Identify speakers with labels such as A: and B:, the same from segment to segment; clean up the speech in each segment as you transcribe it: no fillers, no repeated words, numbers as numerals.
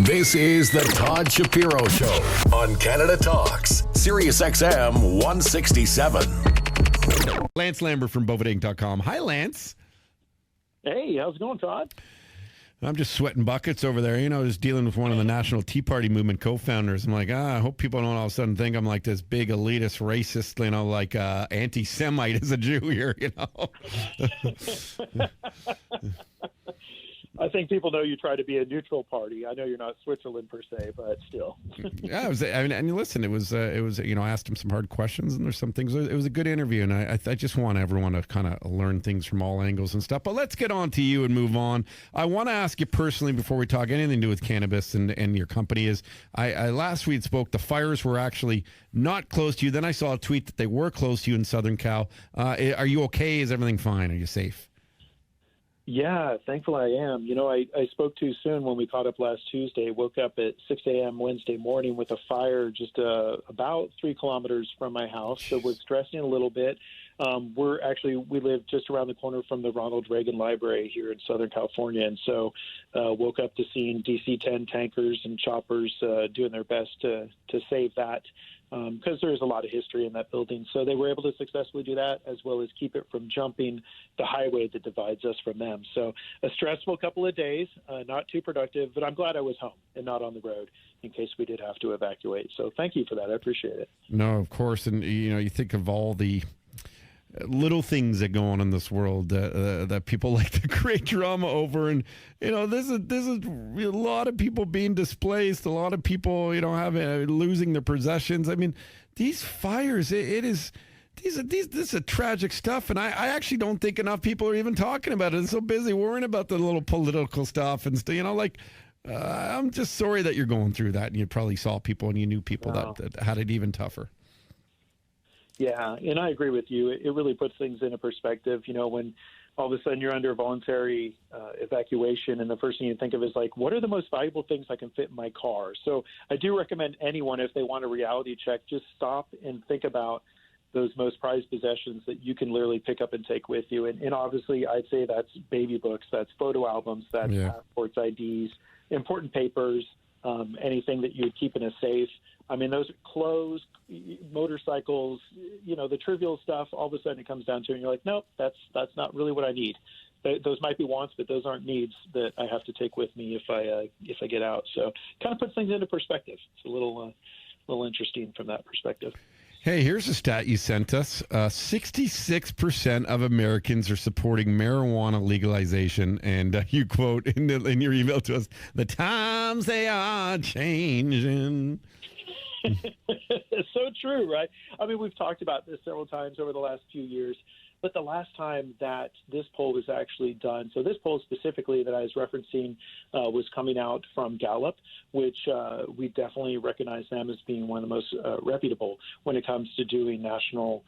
A: This is the Todd Shapiro Show on Canada Talks, SiriusXM 167.
B: Lance Lambert from Boveda.com. Hi, Lance.
C: Hey, how's it going, Todd?
B: I'm just sweating buckets over there. You know, just dealing with one of the National Tea Party movement co-founders. I'm like, I hope people don't all of a sudden think I'm like this big elitist racist, you know, like anti-Semite as a Jew here, you know.
C: I think people know you try to be a neutral party. I know you're not Switzerland per se, but still.
B: Yeah, and listen, it was, you know, I asked him some hard questions, and there's some things. It was a good interview, and I just want everyone to kind of learn things from all angles and stuff. But let's get on to you and move on. I want to ask you personally before we talk anything to do with cannabis and your company is, I last week spoke, the fires were actually not close to you. Then I saw a tweet that they were close to you in Southern Cal. Are you okay? Is everything fine? Are you safe?
C: Yeah, thankfully I am. You know, I spoke too soon when we caught up last Tuesday. Woke up at 6 a.m. Wednesday morning with a fire just about 3 kilometers from my house. So was stressing a little bit. We live just around the corner from the Ronald Reagan Library here in Southern California. And so woke up to seeing DC-10 tankers and choppers doing their best to save that. Because there's a lot of history in that building. So they were able to successfully do that, as well as keep it from jumping the highway that divides us from them. So a stressful couple of days, not too productive, but I'm glad I was home and not on the road in case we did have to evacuate. So thank you for that. I appreciate it.
B: No, of course. And, you know, you think of all the little things that go on in this world that people like to create drama over, and you know this is a lot of people being displaced, a lot of people, you know, losing their possessions. I mean, these fires, this is a tragic stuff, and I actually don't think enough people are even talking about it. They're so busy worrying about the little political stuff and stuff, you know, like. I'm just sorry that you're going through that, and you probably saw people and you knew people that had it even tougher.
C: Yeah, and I agree with you. It really puts things into perspective. You know, when all of a sudden you're under voluntary evacuation, and the first thing you think of is like, what are the most valuable things I can fit in my car? So I do recommend anyone, if they want a reality check, just stop and think about those most prized possessions that you can literally pick up and take with you. And obviously, I'd say that's baby books, that's photo albums, that's passports, IDs, important papers, anything that you would keep in a safe. I mean, those clothes, motorcycles, you know, the trivial stuff, all of a sudden it comes down to, and you're like, nope, that's not really what I need. Those might be wants, but those aren't needs that I have to take with me if I get out. So kind of puts things into perspective. It's a little interesting from that perspective.
B: Hey, here's a stat you sent us. 66% of Americans are supporting marijuana legalization. And you quote in your email to us, the times they are changing.
C: It's so true, right? I mean, we've talked about this several times over the last few years, but the last time that this poll was actually done, so this poll specifically that I was referencing was coming out from Gallup, which we definitely recognize them as being one of the most reputable when it comes to doing national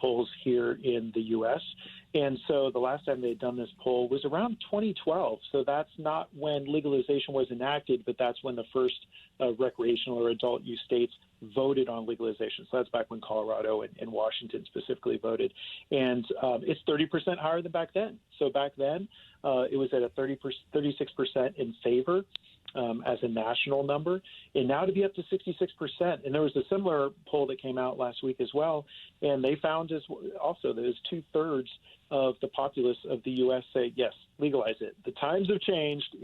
C: polls here in the U.S. And so the last time they had done this poll was around 2012. So that's not when legalization was enacted, but that's when the first recreational or adult use states voted on legalization. So that's back when Colorado and Washington specifically voted. And it's 30% higher than back then. So back then it was at a 36% in favor as a national number, and now to be up to 66%. And there was a similar poll that came out last week as well, and they found also that 2/3 of the populace of the U.S. say, yes, legalize it. The times have changed.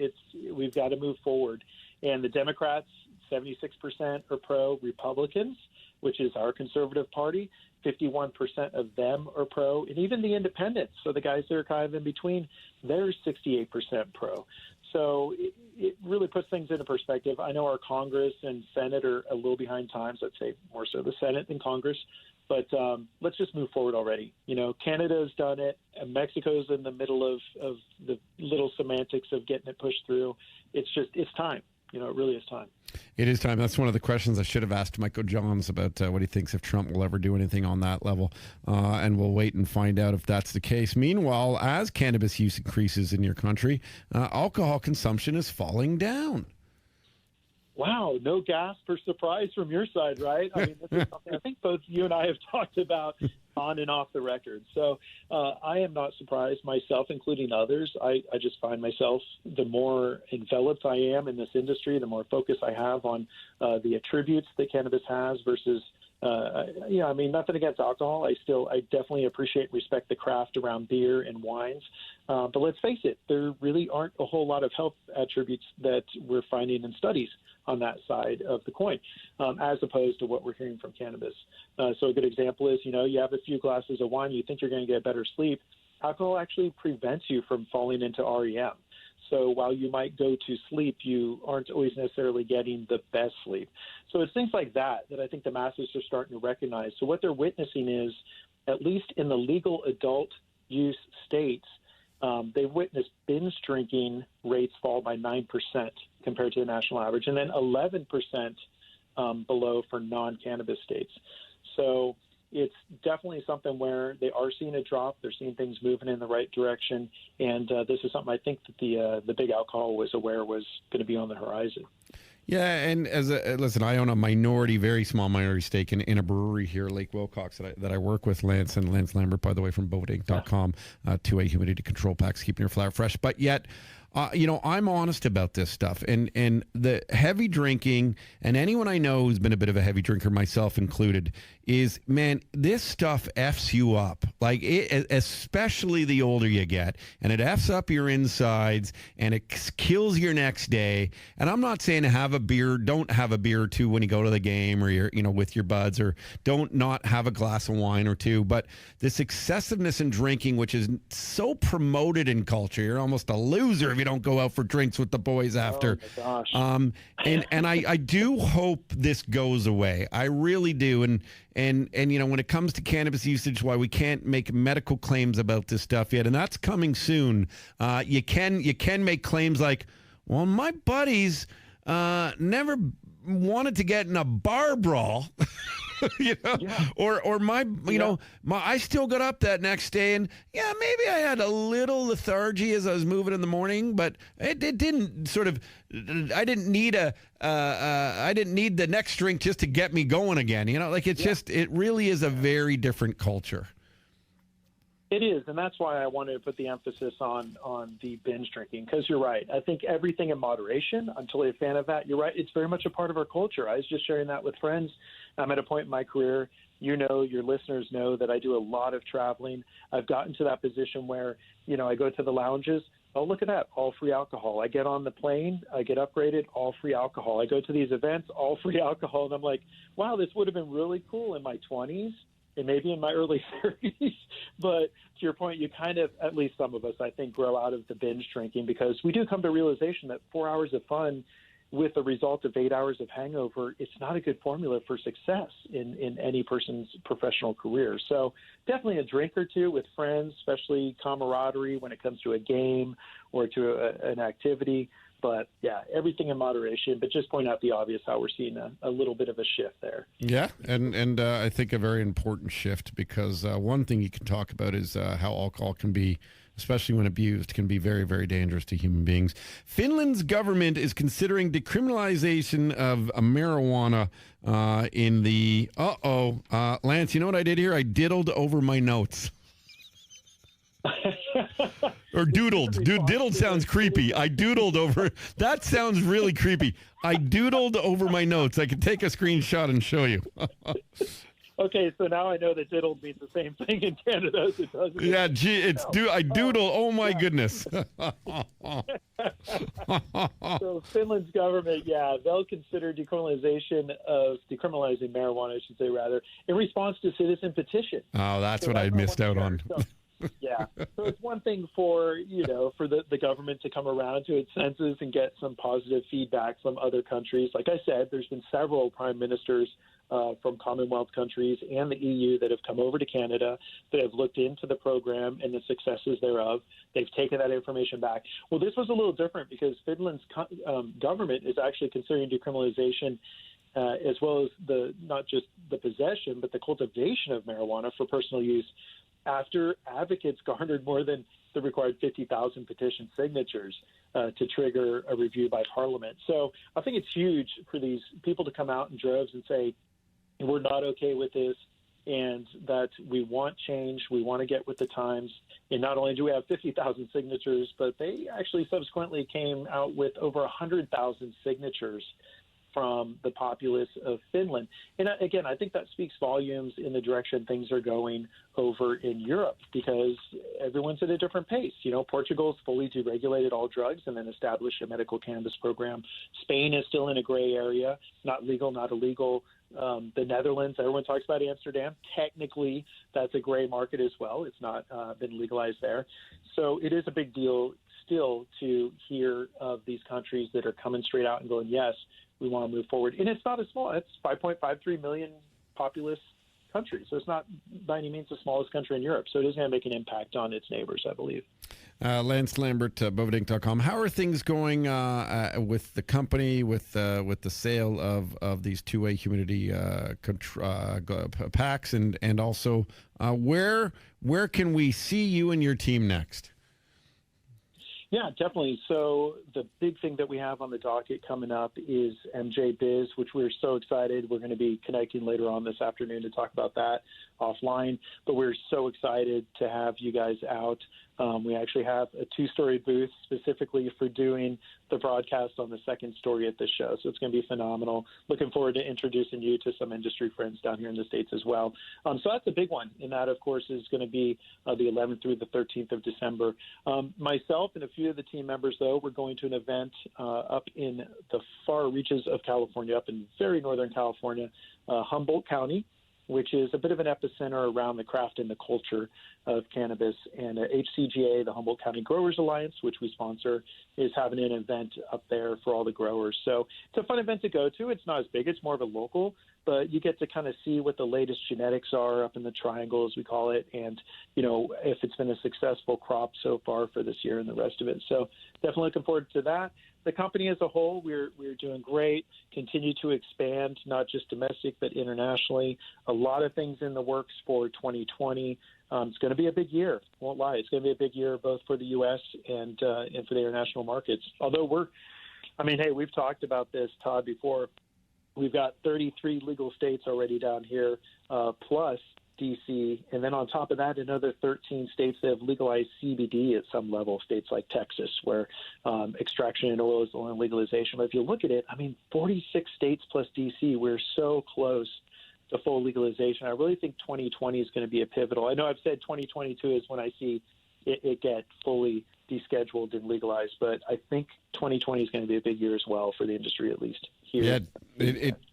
C: We've got to move forward. And the Democrats, 76% are pro. Republicans, which is our conservative party, 51% of them are pro. And even the independents, so the guys that are kind of in between, they're 68% pro. So it really puts things into perspective. I know our Congress and Senate are a little behind times. I'd say more so the Senate than Congress. But let's just move forward already. You know, Canada's done it. And Mexico's in the middle of the little semantics of getting it pushed through. It's time. You know, it really is time.
B: It is time. That's one of the questions I should have asked Michael Johns about what he thinks if Trump will ever do anything on that level. And we'll wait and find out if that's the case. Meanwhile, as cannabis use increases in your country, alcohol consumption is falling down.
C: Wow, no gasp or surprise from your side, right? I mean, this is something I think both you and I have talked about on and off the record. So I am not surprised myself, including others. I just find myself, the more enveloped I am in this industry, the more focus I have on the attributes that cannabis has versus I mean, nothing against alcohol. I definitely appreciate and respect the craft around beer and wines. But let's face it, there really aren't a whole lot of health attributes that we're finding in studies on that side of the coin, as opposed to what we're hearing from cannabis. So a good example is, you have a few glasses of wine, you think you're going to get better sleep. Alcohol actually prevents you from falling into REM. So while you might go to sleep, you aren't always necessarily getting the best sleep. So it's things like that I think the masses are starting to recognize. So what they're witnessing is, at least in the legal adult use states, they've witnessed binge drinking rates fall by 9% compared to the national average, and then 11% below for non-cannabis states. So it's definitely something where they are seeing a drop. They're seeing things moving in the right direction. And this is something I think that the big alcohol was aware was going to be on the horizon.
B: Yeah, and listen, I own a very small minority stake in a brewery here, Lake Wilcox, that I work with, Lance Lambert, by the way, from Boveda.com, 2A humidity control packs, keeping your flower fresh. But yet, I'm honest about this stuff, and the heavy drinking, and anyone I know who's been a bit of a heavy drinker, myself included, is, man, this stuff F's you up, like especially the older you get, and it F's up your insides, and it kills your next day. And I'm not saying don't have a beer or two when you go to the game, or you're, with your buds, or don't not have a glass of wine or two. But this excessiveness in drinking, which is so promoted in culture, you're almost a loser if you don't go out for drinks with the boys after.
C: Oh my gosh.
B: And I do hope this goes away. I really do. And when it comes to cannabis usage, why we can't make medical claims about this stuff yet, and that's coming soon. You can make claims like, well, my buddies never wanted to get in a bar brawl. Or my I still got up that next day, and maybe I had a little lethargy as I was moving in the morning, but it didn't sort of, I didn't need the next drink just to get me going again. It really is a very different culture.
C: It is, and that's why I wanted to put the emphasis on the binge drinking, because you're right. I think everything in moderation, I'm totally a fan of that. You're right. It's very much a part of our culture. I was just sharing that with friends. I'm at a point in my career, your listeners know that I do a lot of traveling. I've gotten to that position where, I go to the lounges. Oh, look at that, all free alcohol. I get on the plane, I get upgraded, all free alcohol. I go to these events, all free alcohol. And I'm like, wow, this would have been really cool in my 20s. And maybe in my early 30s. But to your point, you kind of, at least some of us, I think, grow out of the binge drinking, because we do come to realization that 4 hours of fun with the result of 8 hours of hangover, it's not a good formula for success in any person's professional career. So definitely a drink or two with friends, especially camaraderie when it comes to a game or to an activity. But yeah, everything in moderation. But just point out the obvious, how we're seeing a little bit of a shift there.
B: Yeah, and I think a very important shift, because one thing you can talk about is how alcohol can be, especially when abused, can be very, very dangerous to human beings. Finland's government is considering decriminalization of marijuana in the... Lance, you know what I did here? I diddled over my notes. Or doodled. Diddled sounds creepy. I doodled over. That sounds really creepy. I doodled over my notes. I could take a screenshot and show you.
C: Okay, so now I know that diddled means the same thing in Canada as it does.
B: Yeah, I doodle. Oh my goodness.
C: So Finland's government, they'll consider decriminalizing marijuana, I should say, rather, in response to citizen petition.
B: Oh, that's what I missed out on.
C: Yeah. So it's one thing for the government to come around to its senses and get some positive feedback from other countries. Like I said, there's been several prime ministers from Commonwealth countries and the EU that have come over to Canada, that have looked into the program and the successes thereof. They've taken that information back. Well, this was a little different, because Finland's government is actually considering decriminalization as well as not just the possession, but the cultivation of marijuana for personal use, after advocates garnered more than the required 50,000 petition signatures to trigger a review by Parliament. So I think it's huge for these people to come out in droves and say, we're not okay with this. and that we want change. We want to get with the times. And not only do we have 50,000 signatures, but they actually subsequently came out with over 100,000 signatures from the populace of Finland. And again, I think that speaks volumes in the direction things are going over in Europe, because everyone's at a different pace. Portugal's fully deregulated all drugs and then established a medical cannabis program. Spain is still in a gray area, not legal, not illegal. The Netherlands, everyone talks about Amsterdam. Technically, that's a gray market as well. It's not been legalized there. So it is a big deal still to hear of these countries that are coming straight out and going, yes, we want to move forward. And it's not a small, it's 5.53 million populous country. So it's not by any means the smallest country in Europe. So it is going to make an impact on its neighbors, I believe.
A: Lance Lambert, bovedainc.com. How are things going with the company, with the sale of these two-way humidity packs, and also where can we see you and your team next?
C: Yeah, definitely. So the big thing that we have on the docket coming up is MJ Biz, which we're so excited. We're going to be connecting later on this afternoon to talk about that offline. But we're so excited to have you guys out. We actually have a 2-story booth specifically for doing the broadcast on the second story at this show. So it's going to be phenomenal. Looking forward to introducing you to some industry friends down here in the States as well. So that's a big one. And that, of course, is going to be the 11th through the 13th of December. Myself and a few of the team members, though, we're going to an event up in the far reaches of California, up in very northern California, Humboldt County, which is a bit of an epicenter around the craft and the culture of cannabis. And HCGA, the Humboldt County Growers Alliance, which we sponsor, is having an event up there for all the growers. So it's a fun event to go to. It's not as big. It's more of a local, but you get to kind of see what the latest genetics are up in the triangle, as we call it, and, if it's been a successful crop so far for this year and the rest of it. So definitely looking forward to that. The company as a whole, we're doing great, continue to expand, not just domestic, but internationally. A lot of things in the works for 2020. It's going to be a big year. Won't lie. It's going to be a big year both for the U.S. and for the international markets. Although we've talked about this, Todd, before. We've got 33 legal states already down here, plus D.C., and then on top of that, another 13 states that have legalized CBD at some level, states like Texas, where extraction in oil is the only legalization. But if you look at it, 46 states plus D.C., we're so close to full legalization. I really think 2020 is going to be a pivotal. I know I've said 2022 is when I see it get fully descheduled and legalized, but I think 2020 is going to be a big year as well for the industry, at least here.
A: Yeah,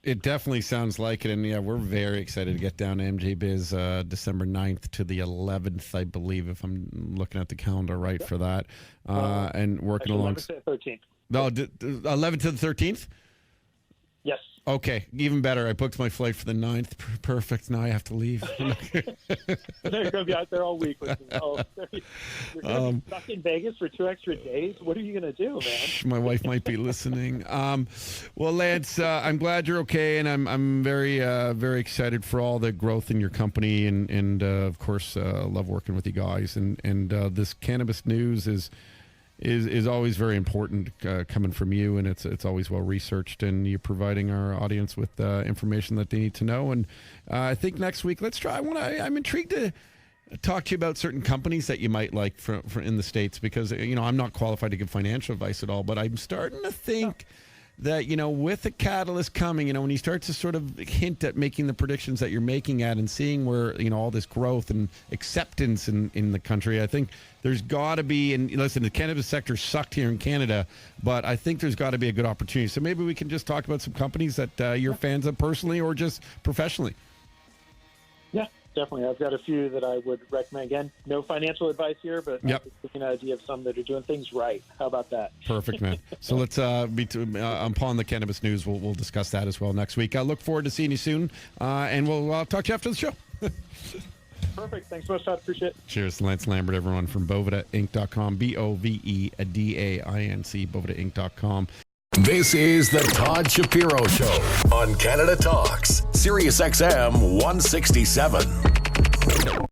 A: it definitely sounds like it, and yeah, we're very excited to get down to MJ Biz December 9th to the 11th, I believe, if I'm looking at the calendar right for that, and working along.
C: 11th to the 13th.
A: No, 11th to the 13th?
C: Yes.
A: Okay, even better. I booked my flight for the 9th. Perfect. Now I have to leave.
C: They're going to be out there all week. You're going to be stuck in Vegas for 2 extra days? What are you going to do, man?
A: My wife might be listening. Well, Lance, I'm glad you're okay, and I'm very, very excited for all the growth in your company, and of course, love working with you guys. And this cannabis news is always very important coming from you, and it's always well researched, and you're providing our audience with information that they need to know. And I think next week, let's try. I'm intrigued to talk to you about certain companies that you might like for in the States, because I'm not qualified to give financial advice at all, but I'm starting to think that with the catalyst coming, when you start to sort of hint at making the predictions that you're making at and seeing where all this growth and acceptance in the country, I think there's got to be, and listen, the cannabis sector sucked here in Canada, but I think there's got to be a good opportunity. So maybe we can just talk about some companies that you're fans of personally or just professionally.
C: Yeah, definitely. I've got a few that I would recommend. Again, no financial advice here, but
A: yep.
C: I'm just an idea of some that are doing things right. How about that?
A: Perfect, man. So let's upon the cannabis news, we'll discuss that as well next week. I look forward to seeing you soon, and we'll talk to you after the show.
C: Perfect. Thanks so much, Todd. Appreciate it.
A: Cheers. Lance Lambert, everyone, from BovedaInc.com, BovedaInc, BovedaInc.com. This is the Todd Shapiro Show on Canada Talks, SiriusXM 167.